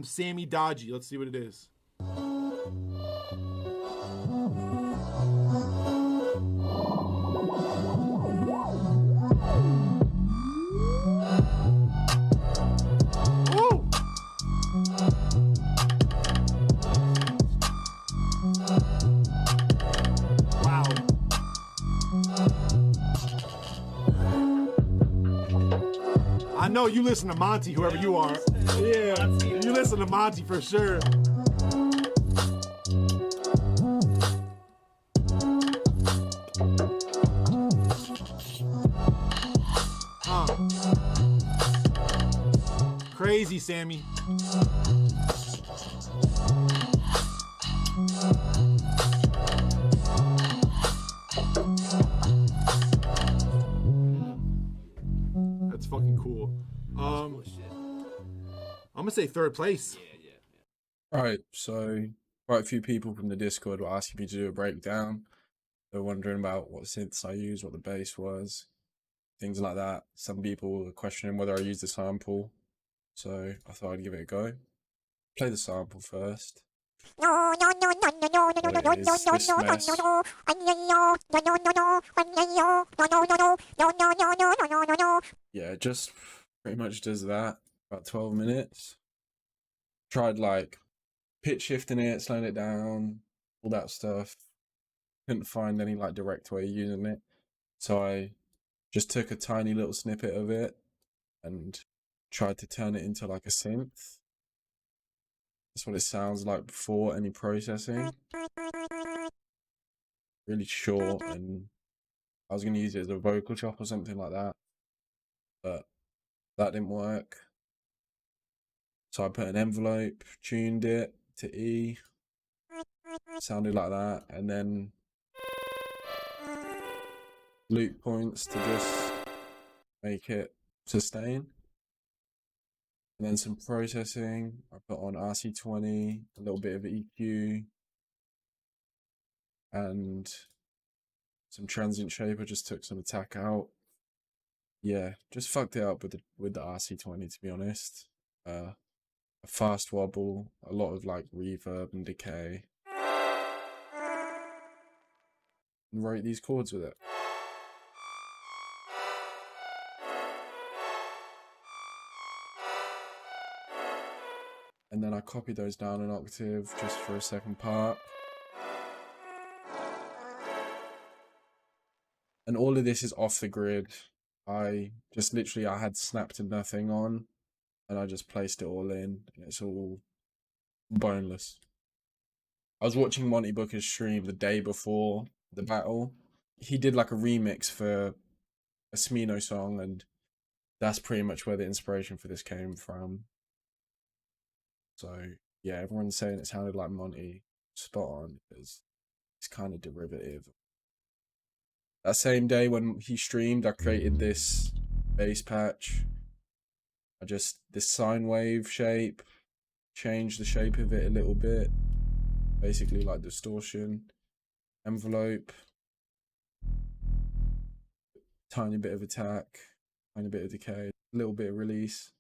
Sammy Dodgy. Let's see what it is. Woo! Wow. I know you listen to Monty, whoever you are. Yeah, you listen to Monty for sure. Crazy, Sammy. That's fucking cool. I'm gonna say third place. Right, so quite a few people from the Discord were asking me to do a breakdown. They're wondering about what synths I used, what the bass was, things like that. Some people were questioning whether I used a sample, so I thought I'd give it a go. Play the sample first. What it is, this mess. Yeah, it just pretty much does that. About 12 minutes. Tried like pitch shifting it, slowing it down, all that stuff. Couldn't find any like direct way of using it. So I just took a tiny little snippet of it and tried to turn it into like a synth. That's what it sounds like before any processing. Really short, and I was going to use it as a vocal chop or something like that, but that didn't work. So I put an envelope, tuned it to E, sounded like that, and then loop points to just make it sustain. And then some processing. I put on RC20, a little bit of EQ, and some transient shape. I just took some attack out. Yeah, just fucked it up with the RC20, to be honest. A fast wobble, a lot of like reverb and decay. And wrote these chords with it. And then I copied those down an octave just for a second part. And all of this is off the grid. I had Snap to Nothing on, and I just placed it all in, and it's all boneless. I was watching Monty Booker's stream the day before the battle. He did like a remix for a Smino song, and that's pretty much where the inspiration for this came from. So yeah, everyone's saying it sounded like Monty. Spot on, because it's kind of derivative. That same day when he streamed, I created this bass patch. This sine wave shape, changed the shape of it a little bit. Basically like distortion, envelope, tiny bit of attack, tiny bit of decay, a little bit of release,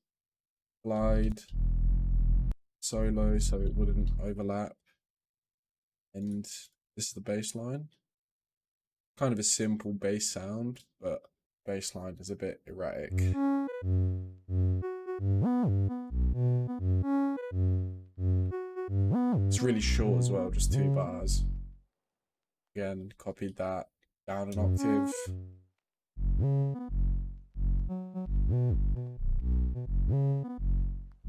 glide, solo so it wouldn't overlap. And this is the bass line. Kind of a simple bass sound, but bass line is a bit erratic. It's really short as well, just 2 bars. Again, copied that down an octave.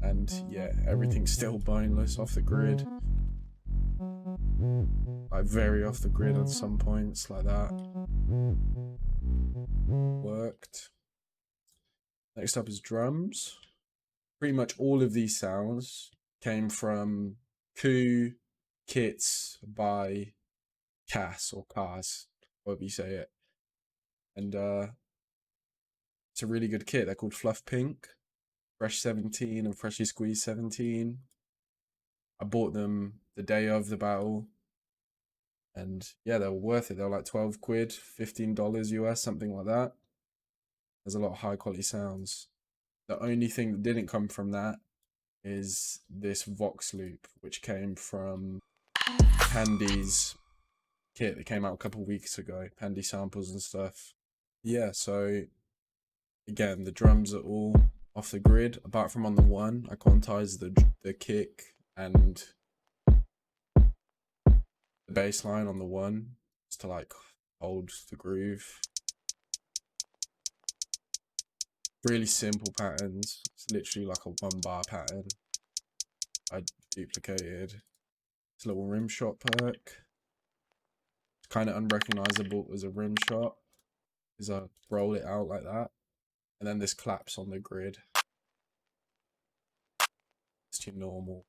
And yeah, everything's still boneless, off the grid. Like very off the grid at some points, like that. Worked. Next up is drums. Pretty much all of these sounds came from Coup kits by Cass or Cars, however you say it. And it's a really good kit. They're called Fluff Pink, Fresh 17 and Freshly Squeezed 17. I bought them the day of the battle. And yeah, they were worth it. They were like 12 quid, $15 US, something like that. There's a lot of high quality sounds. The only thing that didn't come from that is this Vox loop, which came from Pandy's kit that came out a couple weeks ago, Pandy samples and stuff. Yeah, so again, the drums are all off the grid, apart from on the one. I quantized the kick and the bass line on the one just to like hold the groove. Really simple patterns. It's literally like a 1-bar pattern. I duplicated this little rim shot perk. It's kind of unrecognizable as a rim shot because I roll it out like that. And then this claps on the grid. It's your normal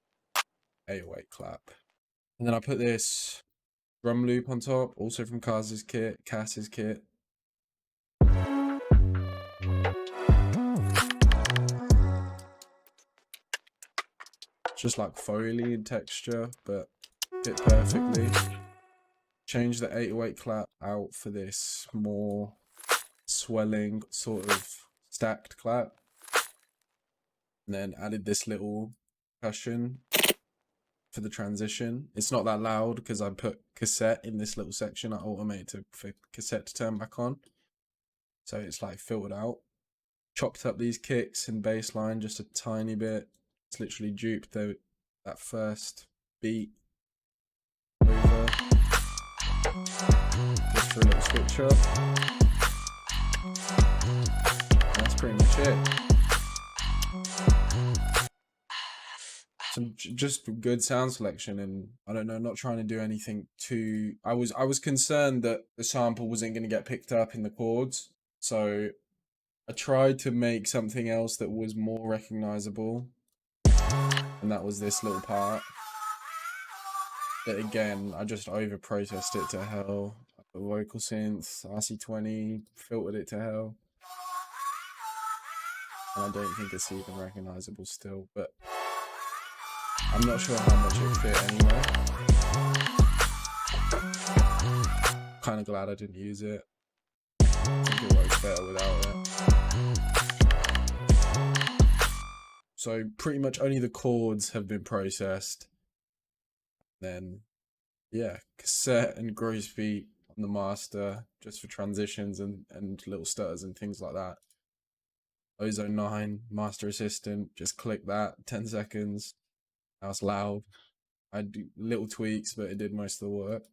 808 clap. And then I put this drum loop on top, also from Cass's kit. Just like Foley in texture, but fit perfectly. Change the 808 clap out for this more swelling sort of stacked clap. And then added this little percussion for the transition. It's not that loud because I put cassette in this little section. I automated for cassette to turn back on. So it's like filtered out. Chopped up these kicks and bass line just a tiny bit. It's literally duped that first beat over. Just for a little switch up. And that's pretty much it. Some just good sound selection, and I don't know, not trying to do anything too. I was concerned that the sample wasn't going to get picked up in the chords, so I tried to make something else that was more recognizable, and that was this little part. But again, I just over-processed it to hell. I put vocal synth, RC20, filtered it to hell. And I don't think it's even recognizable still, but I'm not sure how much it fit anyway. Kind of glad I didn't use it. I think it works better without it. So pretty much only the chords have been processed. Then, yeah, cassette and gross beat on the master, just for transitions and little stutters and things like that. Ozone 9, Master Assistant, just click that, 10 seconds. Now it's loud. I do little tweaks, but it did most of the work.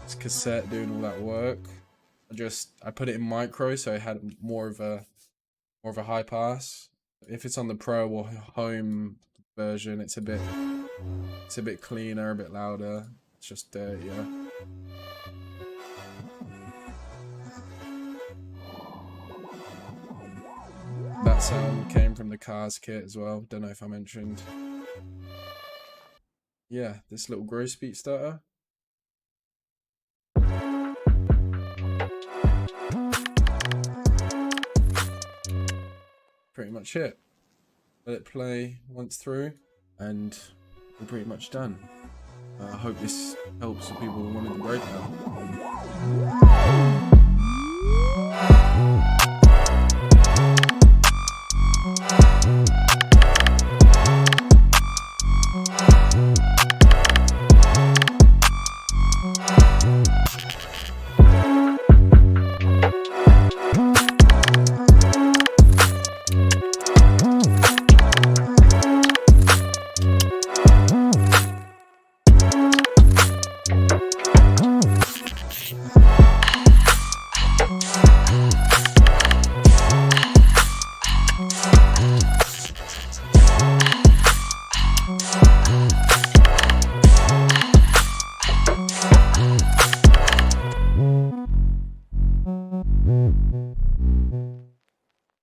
It's cassette doing all that work. I put it in micro, so it had more of a high pass. If it's on the pro or home version, it's a bit cleaner, a bit louder. It's just dirtier. That sound came from the Cars kit as well. Don't know if I mentioned. Yeah, this little gross beat stutter. Pretty much it. Let it play once through, and we're pretty much done. I hope this helps the people who wanted the breakdown.